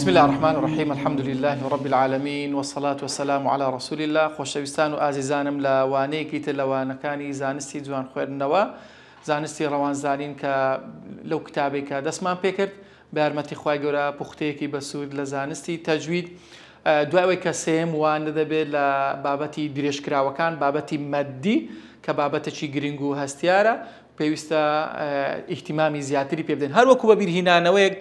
بسم الله الرحمن الرحيم الحمد لله رب العالمين والصلاة والسلام على رسول الله خوشویستان و ئازیزانم لە وانەیەکی تر لە وانەکانی زانستی جوان خوێندنەوە زانستی ڕەوانزانین کە لەو کتابێکە دەستمان پێکرد بە یارمەتی خوای گەورە پوختەیەکی بەسوود لە زانستی تەجوید دوای کە سێم وانە دەبێت لە بابەتی درێژکراوەکان بابەتی مەدی کە بابەتێکی گرنگ و هەستیارە پێویستە ئیحتیمامی زیاتری پێ بدەین هەروەکو بە بیرهێنانەوەیەک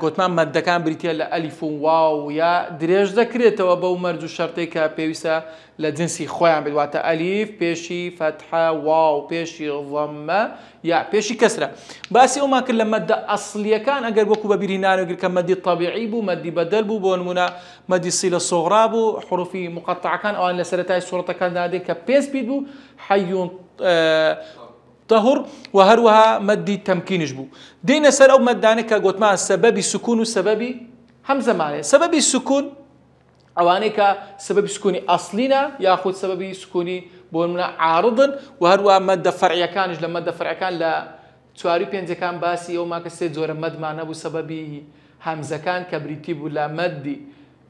گوتمان مەدەکان بریتە لە ئەلیف و واو یا درێژ دەکرێتەوە بەو مەرج و شەرتەی کە پێویستە لە جنسی خۆیان بێت واتە ئەلیف پێشی فەتحە واو پێشی ضەممە یا پێشی کەسرە باسی ئەومان کرد لە مەدە ئەسڵیەکان ئەگەر وەکو بە بیرهێنانەوەگر کە مەدی تەبیعی بوو مەدی بەدەل بوو بۆ نمونە مەدی سیلە سۆغرا بوو حروفی مقەتعەکان ئەوان لە سەرەتای سوورەتەکاندا دێن کە پێنج بیت بوو حەیون طهر وهروها مدي تمكينش بو دينا سر او مدانه كا قوتمان سبب السكون وسبب همزه معنى سبب السكون اواني كا سبب سكوني اصلنا ياخذ سبب سكوني بولمنا عارضا وهروها مد فرعي كانج لما مد فرعي كان لا تواري بينز كان باسي او ما كسيت زور مد معنى بو سبب همزه كان كبريتي ولا مد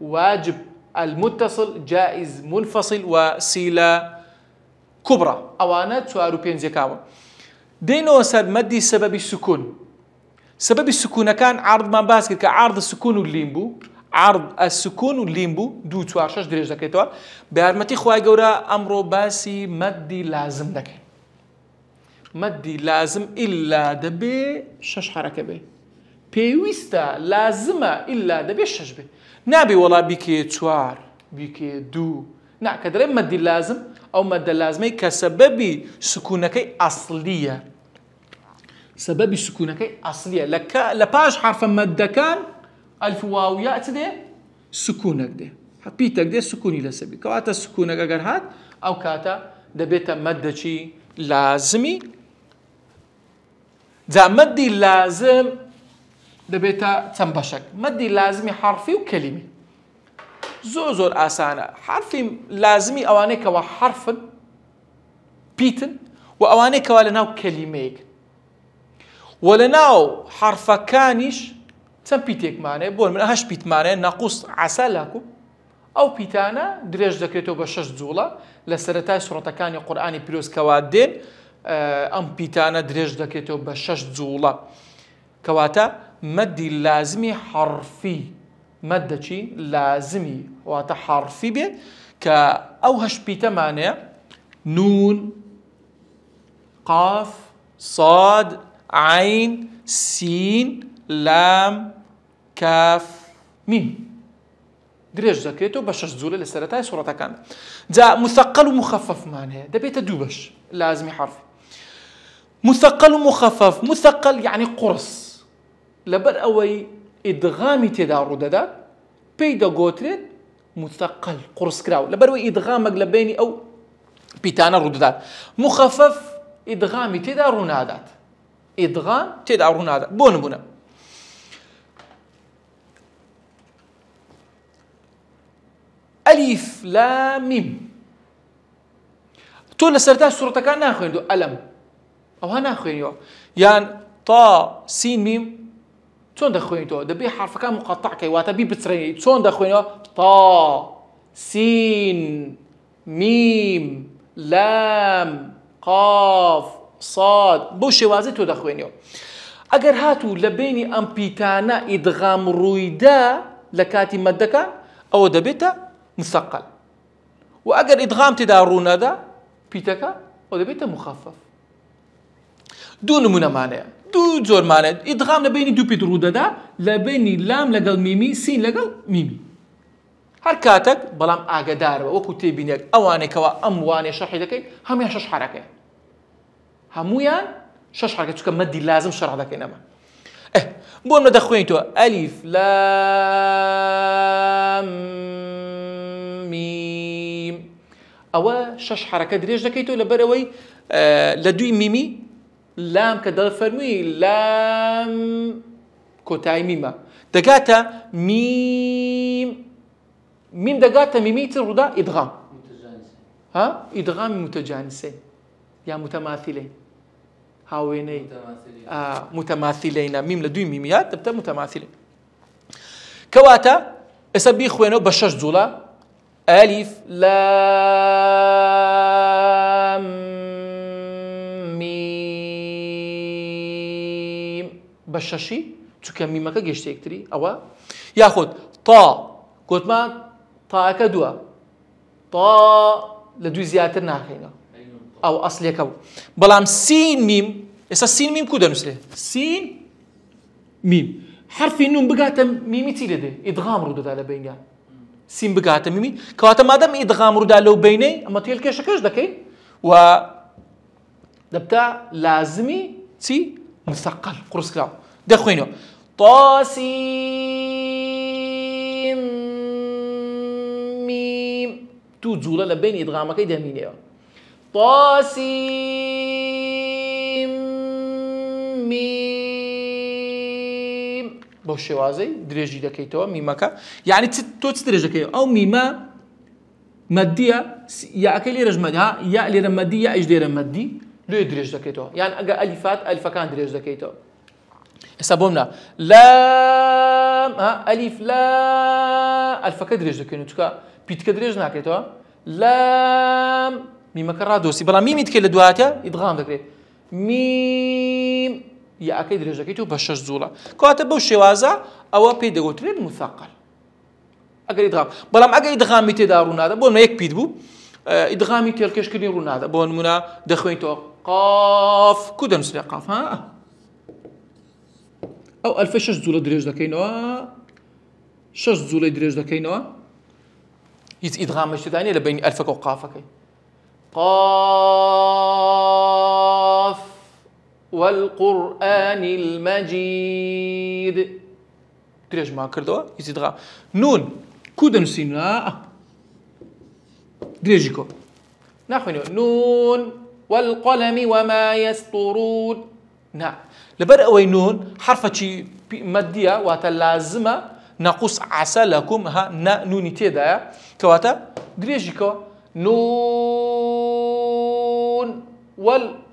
واجب المتصل جائز منفصل وسيله كبرى اوانا تواري بينز كان دينو سر مدي سبب السكون سبب السكون كان عرض ما باسك كعرض السكون والليمبو عرض السكون والليمبو دو توارشش درجه كيتوا بهرمتي خواي جورا امرو باسي مدي لازم دك مدي لازم الا دبي شش حركه به بيويستا لازمه الا دبي شش به نبي والله بكي توار بكي دو نا كدري مدي لازم او مد لازمي كسبب سكونك اصليه سبب سكونك اصليه لك لباش حرف مد كان الف واو ياء تدي سكونك دي حبيتك دي سكوني لسبي كواتا سكونك اگر هات او كاتا دبيت مد شي لازمي ذا مدي لازم دبيت تنبشك مدي لازمي حرفي وكلمه زور آسانة حرفي لازمي أوانيك وحرف بيتن وأوانيك ولناو كلميك ولناو حرف كانش تم بيتك معناه بول من أهش بيت معناه ناقوس عسى لكم أو بيتانا دريج ذكرته بشش زولا لسرتاي سورة كان القرآن بيروز كوادين أم بيتانا دريج ذكرته بشش زولا كواتا مدي لازمي حرفي مادة شي لازمي وتحرفي به كأوهش بيتا معناه نون قاف صاد عين سين لام كاف ميم دريج ذكرته بشش زولة لسرتاي سورة كان جاء مثقل ومخفف معناه ده بيتا دوبش لازمي حرفي مثقل ومخفف مثقل يعني قرص لبر أوي إدغامي تدارو دادا بيدا قوتريت مثقل قرص كراو لبروي إدغامك لبيني أو بيتانا رددات مخفف إدغامي تدارو نادات إدغام تدارو نادات بونا ألف لام ميم تقول سرتاج سورة كان ناخذ دو ألم أو هناخذ يعني طا سين ميم شون دخوينتو دبي حرف كان مقطع كي واتبي بتري شون دخوينو طا سين ميم لام قاف صاد بوشي وازتو دخوينيو اگر هاتو لبيني امبيتانا ادغام رويدا لكاتي مدكا او دبيتا مثقل واگر ادغام تدارونا دا بيتكا او دبيتا مخفف دون من معنى دو زور معنى ادغام لبيني دو بيدرو دا لبيني لام لقل ميمي سين لقل ميمي حركاتك بلام اقدار وكو تيبينيك اواني كوا امواني شرحي دكي هم شش حركه همويان شش حركه تشكا مدي لازم شرح دكي نما بون ما دخوينتو الف لام ميم او شش حركه دريج دكيتو لبروي لدوي ميمي لام كدل فرمي لام كوتاي ميما دقاتا ميم ميم دقاتا ميمي تردا ادغام ها ادغام متجانسين يا متماثلين هاويني متماثلين ميم لدوي ميميات تبدا متماثلين كواتا اسبي خوينو بشش زولا الف لام ميم بششي چونکە میمەکە گەشتێکتری ئەوە یاخود تا گوتمان تاەکە دووە تا لە دوی زیاتر ناخینەوە ئەو ئەسلێکە بوو بەڵام سین میم ئێستا سین میم کو دەنووسێ سین میم حرفی نون بگاتە میمی چی لێدێ ئیدغام ڕوودەدا لە بینیان سین بگاتە میمی کەواتە مادەم ئیدغام ڕوودا لەو بینەی ئەمە تێلکێشەکەش دەکەین و دەبتا لازمی چی مثقل قورسکراو دەخوێنەوە طاسیم میم تو جوڵە لە بینی ئیدغامەکەی دەمینەوە طاسیم میم بۆ شێوازەی درێژی دەکەیتەوە میمەکە یعنی تۆ چ درێژ دەکەیەوە ئەو میمە مەدیە یاکەی لێرەش مەدی ها یا لێرە مەدی یا ئیش لێرە مەدی لێ درێژ دەکەیتەوە یان ئەگە ئەلیفات ئەلیفەکان درێژ دەکەیتەوە ئێستا بۆمنا لام ئەلیف لا ئەلفەکە درێژ دەکەین چونکە پیتکە درێژ ناکەیتەوە لام میمەکە ڕادۆسی بەڵام میمی تکێ لە دواتە ئیدغام دەکرێت میم یاکەی درێژ دەکەیتەوە بە شەش جوڵە کەواتە بەو شێوازە ئەوە پێی دەگوترێت مثقل ئەگەر ئیدغام بەڵام ئەگەر ئیدغامی تێدا ڕوونادە بۆ نمونە یەک پیت بوو ئیدغامی تێڵکێشکردنی ڕوونادە بۆ نمونە دەخوێنیتەوە قاف کو دەنووسێ قاف ها ئەو ئەلفە شەش جوڵە درێژ دەکەینەوە شەش جوڵەی درێژ دەکەینەوە هیچ ئیدغامێک تێدا نییە لە بینی ئەلفەکە و قافەکەی قاف والقرآن المجيد درێژ ما کردەوە هیچ ئیدغام نون کو دەنووسین درێژی کۆ ناخوێنەوە نون والقلم وما يسطرون نا لبر ئەوەی نون حرفەکی مەدیە واتە لازمە نەقوس عسى لكم ها نونی تێدایە کەواتە درێژی کەوە نون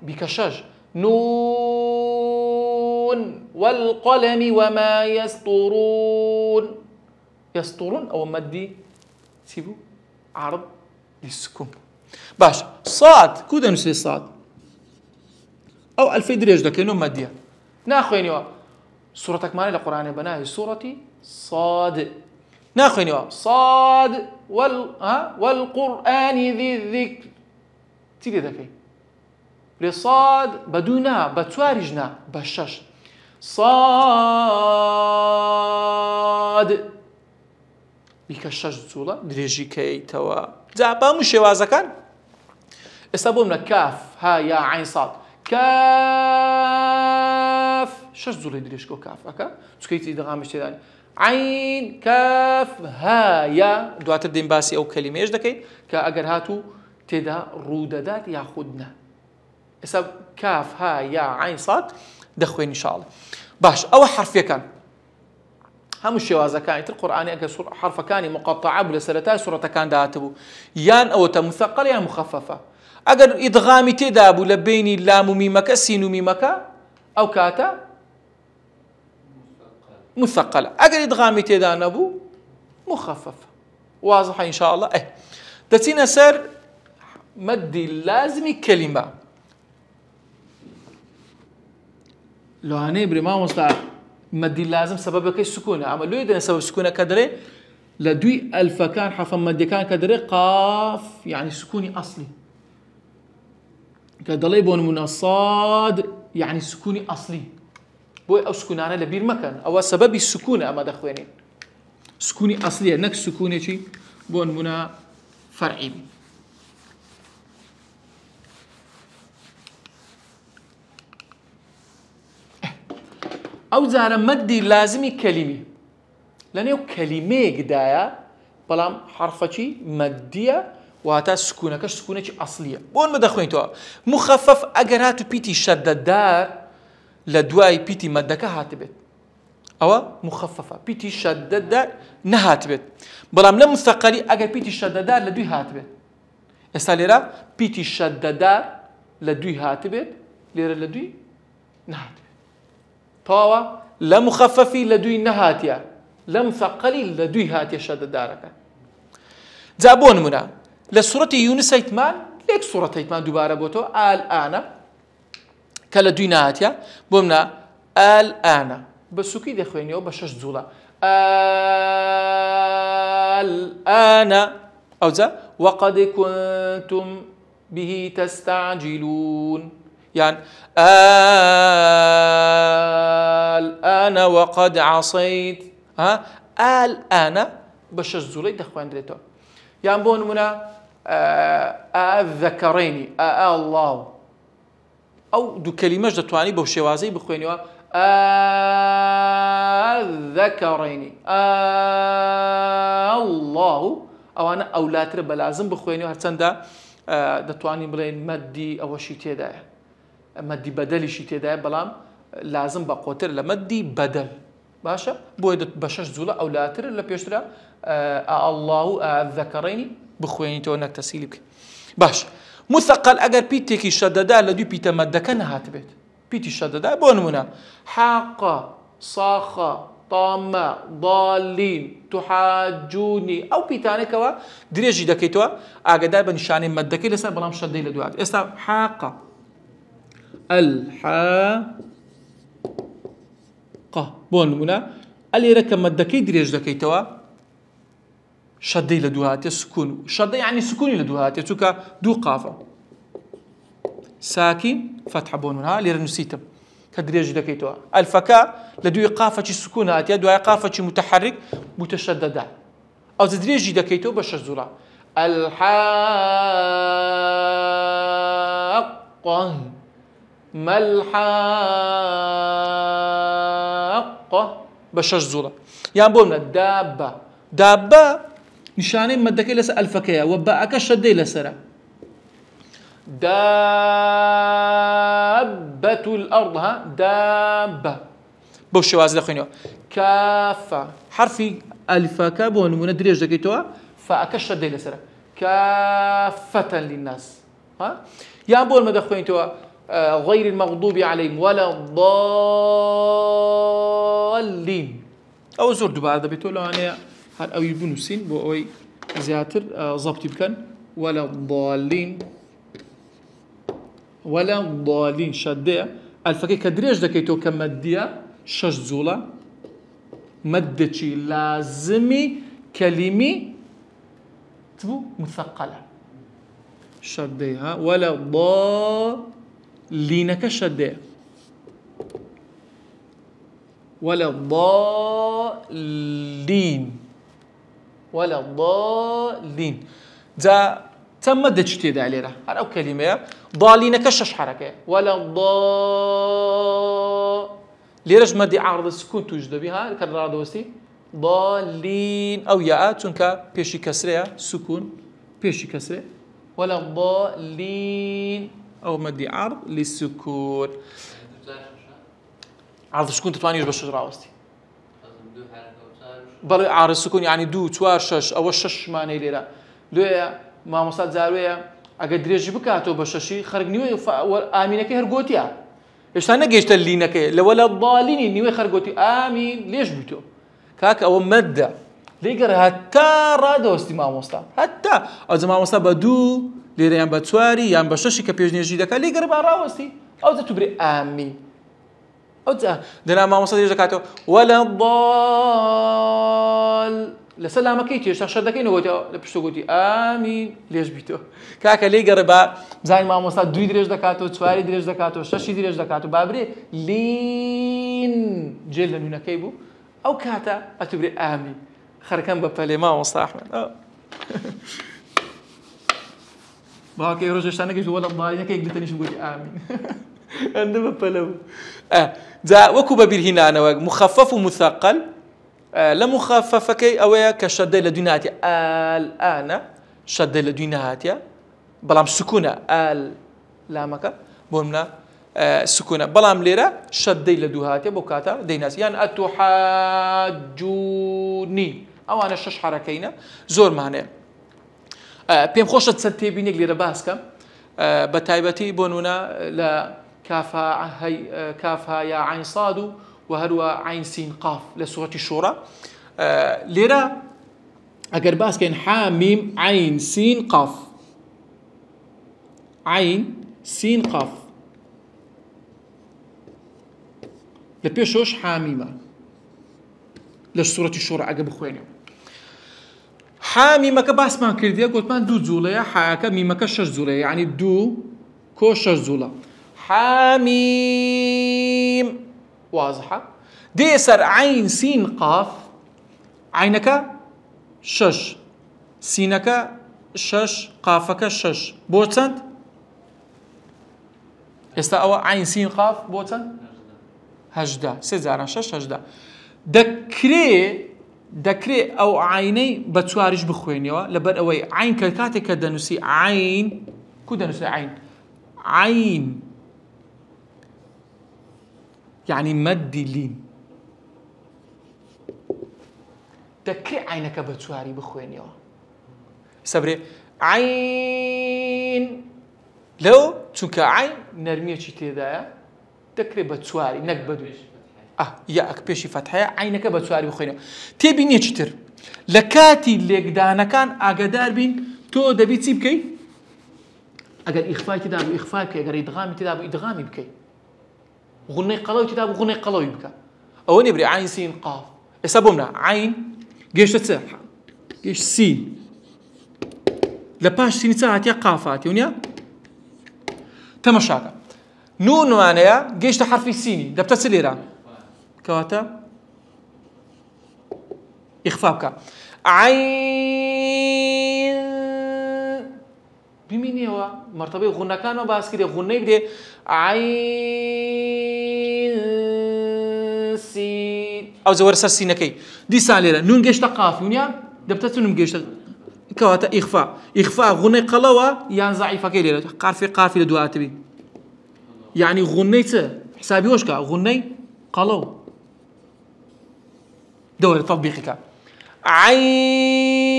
بكشاج نون والقلم وما يسطرون يسطرون أو مدي سيبو عرض للسكون باش صاد كودا نسي صاد أو ألفي دريج دا كأنه مدية ناخوينيوا سورتك مالي لقرآن بناهي سورتي صاد ناخوينيوا صاد والقرآن ذي الذكر تيجي ذكي لصاد بدونا بتوارجنا بشش صاد بكشش زولا دريجي كي توا زعبا مش شوازة كان استبومنا كاف ها يا عين صاد كاف شش زولا دريجكو كاف أكا سكيتي دغامش تاني عين كاف ها يا دوات الدين باسي أو كلمة إيش دكي كأجر هاتو تدا رودادات ياخدنا حساب كاف ها يا عين صاد دخوين إن شاء الله باش أو حرف كان هم الشوازة كانت القرآن أجر حرف كان مقطعة بلا سلتاي سورة كان داتبو يان أو تمثقل يا مخففة أجر إدغامي تدابو لبيني لام ميمك سين ميمك أو كاتا مثقلة أجر إدغامي تدانبو مخففة واضحة إن شاء الله دتينا سر مد لازم كلمة لو هنبري ما مستعد مد لازم سببك السكونة أما لو يدنا سبب السكونة كدري لدوي ألف كان حرف مد كان كدري قاف يعني سكوني أصلي كدلي بون من الصاد يعني سكوني أصلي بو أو سكونانة لبير مكان أو سبب السكونة أما دخوينين سكوني أصلي نك سكوني شيء بون منا فرعي أو زارا مدي لازمي كلمة لأنه كلمة قدايا بلام حرفة مدية وهاتا سكونة كش سكونة أصلية بون مدخوين توا مخفف أجراتو بيتي شددار لدواي بيتي مدكا هاتبت أو مخففة بيتي شددار نهاتبت بلام لم مثقلي أجر بيتي شددار لدوي هاتبت استاليرا بيتي شددار لدوي هاتبت ليرا لدوي نهاتبت طاوة لا مخففي لدوي نهاتيا لم ثقلي لدوي هاتي شد دارك جابون منا لسورة يونس ايتمان ليك سورة ايتمان دوباره بوتو الآن كلا هاتيا بومنا الآن بسوكي دي خويني وبشش زولا الآن أو ذا وقد كنتم به تستعجلون يعني الآن وقد عصيت ها الآن بشش زولي دخوان دريتو يعني بون منا الذكرين الله أو دو كلمة جدتواني بوشوازي بخوينيوا الذكرين الله أو أنا أولاد رب لازم بخوينيوا هرتندا دتواني بلين مدي أو شيء تدا مدي بدل شيء تدا بلام لازم بقوتر لمدي بدل باشا بويد بشش زولا أولاد رب لبيشترا الله الذكرين بخويني تونك تسيلك باش مثقل اگر بيتكي شددا لدو بيت مدك نهاتبت بيتي شددا بونمنا حاق صاخ طام ضالين تحاجوني او بيتاني كوا دريجي دكيتوا اگدا بنشان مدك لسا بلام شدي لدوات استا حاق الحاق بونمنا اللي ركب مدكي دريج دكيتوا شدي لدوهاتي سكون شدي يعني سكوني لدوهاتي توكا دو قافة ساكن فتح بون منها لير نسيتم كدريج دكيتوا الفكاء لدو قافة سكون هاتي دو قافة متحرك متشددة أو تدريج دكيتوا باش زورا الحاقة ما الحاقة باش زورا يعني بولنا دابة نشانين مدكي لس الفكية وباءك الشدي لسرة دابة الأرض ها دابة بوش واز لخينيو كافة حرفي الفك بون من دريج دكيتوا فاك الشدي لسرة كافة للناس ها يا بول ما دخوينتوا غير المغضوب عليهم ولا الضالين أو زور دبار دبيتوا أنا هر أو يبونو سين بو أوي زياتر ضبطي بكن ولا الضالين ولا الضالين شدة الفكي كدريج دكيتو كمدية شش زولا مدتشي لازمي كلمي تبو مثقلة شديها ولا الضالين كشدة ولا الضالين ولا الضالين ذا تم دجتي ذا عليها هر أو كلمة ضالين كشش حركة ولا ليرج مدي عارض السكون توجد بها كرر دوستي ضالين أو ياء تنكا بيشي كسرة سكون بيشي كسرة ولا ضالين أو مدي عارض للسكون عارض السكون تتوانيش بالشجرة وستي بل عارض السكون يعني دو توار شش أو شش معنى ليرة لويا ما مصاد زارويا أقدر دريج بكاتو بششي خرج نيوي آمينك هرقوتيا إيش أنا جيت اللينك لولا الضالين نيوي خرجوتي آمين ليش بيتو كاك أو مدة ليجر حتى رادوستي ما مصاد حتى أو ما مصاد بدو ليرة يام بتواري يام بششي كبيجني جدك ليجر باراوستي أو تبري آمين أو دنا ما مصاد يجكاتو ولا الضال لسلامك كيتي شدكين هو لبشتو قلتي آمين ليش بيتو كاكا لي قربا زي ما مصاد دوي دريج دكاتو تسواري دريج دكاتو ششي دريج دكاتو بابري لين جيل لنونا كيبو أو كاتا أتبري آمين خركان ببالي ما مصاد أحمد باكي رجشتانا كيش ولا الضالين كي قلتني شو قلتي آمين عندما ببالو ذا وكو ببير هنا أنا مخفف ومثقل لمخففك أويا كشدة لديناتي الآن شدة لديناتي بلام سكونة لامك بومنا سكونة بلام ليرة شدة لدوهاتي بوكاتا ديناتي يعني أتحاجوني أو أنا شش حركينا زور معناه بيم خوشة تسنتي ليرة باسكا بتايبتي بونونا لا كافها يا عين صادو وهروا عين سين قاف لسورة الشورى ليرة أجر باس كان حاميم عين سين قاف عين سين قاف لبيشوش حاميمة لسورة الشورى عقب خويني حاميمة كباس ما كرديا قلت ما دو زولة حاكا ميمة كشش زولة يعني دو كوشش زولة حاميم واضحة دي سر عين سين قاف عينك شش سينك شش قافك شش بوتسند استوى عين سين قاف بوتسند هجدا سيزاران شش هجدا دكري او عيني بتوارج بخوينيوا لبر اوي عين كاتك دنسي عين كدنسي عين يعني مد لين دكري عينك بتواري بخوينيوا صبري عين لو تشوك عين نرميه شي تيدا دكري بتواري نكبدو يا أكبشي فتحة عينك بتسواري بخينه تبي نيشتر لكاتي لقدانا كان أقدر بين تو دبي تسيب كي أقدر إخفاء تدابو إخفاء كي أقدر إدغام تدابو إدغامي بكي غني قلوي تدابو غني قلوي بك أو نبري عين سين قاف إسابومنا عين جيش تسح جيش سين لباش سين ساعات يا قافات يونيا تمشاك نون معناها جيش تحرف السيني دبتت ليرة كواتا إخفاءك عين بمين هو مرتبة غنى كان ما باس كده غنى كده عين سين أو زور سر سينكي دي ساليرة نون جيش تقاف يونيا دبتت نون جيش كواتا إخفاء غنى قلوة يعني ضعيفة كده قارفي لدوات بي يعني غنيت حسابي وش كا غني قلو دور تطبيقك عين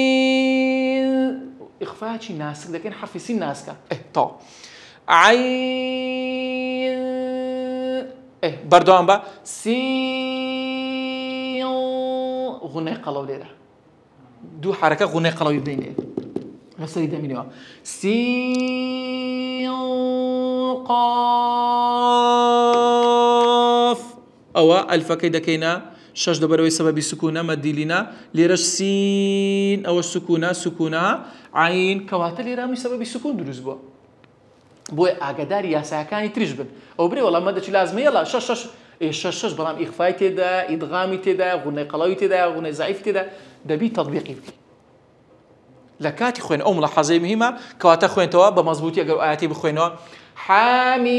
إخفاء شيء ناسك لكن حرف سين ناسك طو عين برضو عم با سين غني قلو ليرة دو حركة غني قلو يبين بس يدا مني سين قاف أو ألف كيدا كينا شش دبروي سبب السكونة مديلنا ليرش سين أو السكونة سكونة عين كواتل ليرة مش سبب السكون دروز بوا بوا أقدر يا ساكاني ترجبن أو بري والله ما دش لازم يلا شش برام إخفاء تدا إدغامي تدا غنى قلوي تدا غنى ضعيف تدا دبي تطبيقي بكي لكاتي خوين أو ملاحظة مهمة كواتا خوين توا بمظبوطي أجر آياتي بخوينوا حميم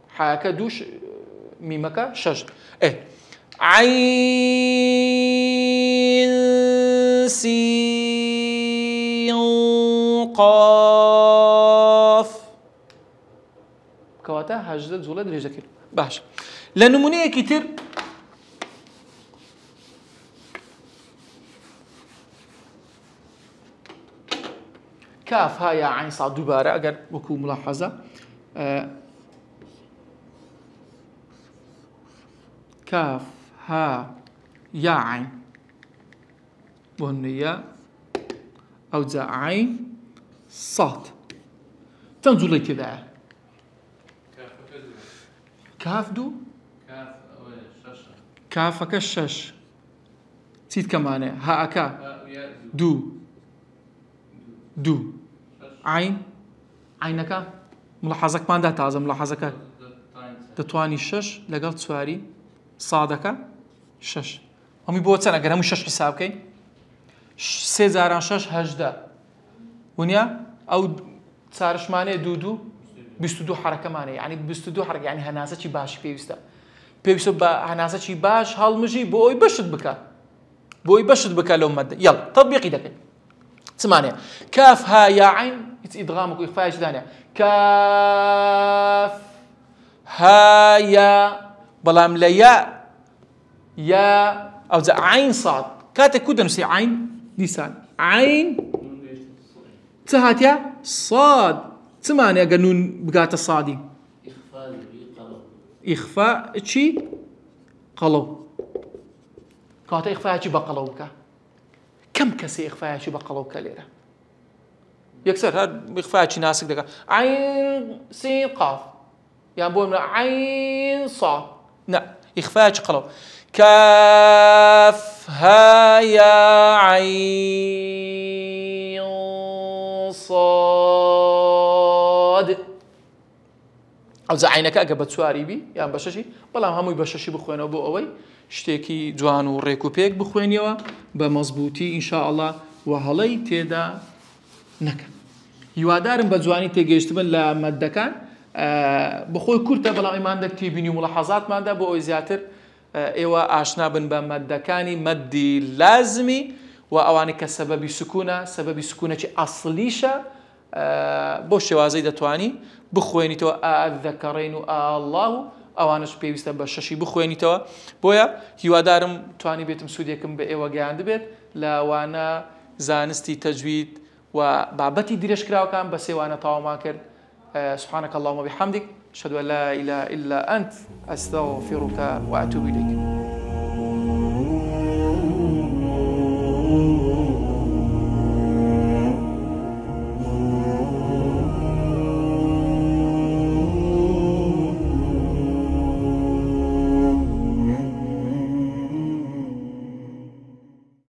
حاكا دوش ميمكا شش عين سين قاف كواتا هجدت زولة دريجة كير باش لنمونية كتير كاف ها يا عين صاد دوباره اگر وكو ملاحظه كاف ها يا عين بنيه او ذا عين صاد تنزل كذا كاف دو كافك الشش تيت كمان ها اكا دو عين عينك ملاحظك ما دات هذا ملاحظك تتواني الشش لقلت سواري صادك شش هم يبغوا سنة قرهم الشش حساب كين سيزاران شش هجدا ونيا أو صارش ماني دو بيستدو حركة ماني يعني بيستدو حركة يعني هناسة شي باش بيوستا هناسة شي باش هالمجي بوي بشد بكا لو مادة يلا تطبيقي دكين ثمانية كاف ها يا عين إدغامك وإخفاء ثانية كاف ها يا بلام لا يا أو ذا عين صاد كاتك كده نسي عين لسان عين تهاتيا صاد ثمانية قانون بقات الصادي إخفاء شي قلو کاتە ئیخفایەکی بەقەڵەو بکە کەم کەسێ ئیخفایەکی بەقەڵەو بکە لێرە یەکسەر هەر ئیخفایەکی ناسک دەکات عین سین قاف یان بۆ منە عین صاد نا ئیخفایەکی قەڵەو كاف ها يا عين صاد ئەو زعینەکە ئەگە بە چواری بی یان بە شەشی بەڵام هەمووی بە شەشی بخوێنەوە بۆ ئەوەی شتێکی جوان و ڕێک و پێک بخوێنیەوە بە مەزبوطی ئینشاءالله و هەڵەی تێدا نەکەن. هیوادارم بە جوانی تێگەیشتبن لە مەدەکان بخۆی کورتە بەڵام ئێماندە تێبینی و مڵەحەزاتماندا بۆ ئەوی زیاتر ئێوە ئاشنا بن بە مەدەکانی مەدی لازمی و ئەوانەی کە سەبەبی سکوونە سەبەبی سکوونەکی ئەسڵیشە بۆ شێوازەی دەتوانی بخوێنیتەوە ئەذەکەڕین و ئالله و ئەوانش پێویستە بە شەشی بخوێنیتەوە بۆیە هیوادارم توانی بێتم سوودێکم بە ئێوە گەیاند بێت لەوانە زانستی تەجوید و بابەتی درێژکراوەکان بە سێوانە تاوامان کرد. سبحانك اللهم وبحمدك أشهد أن لا إله إلا أنت أستغفرك وأتوب إليك.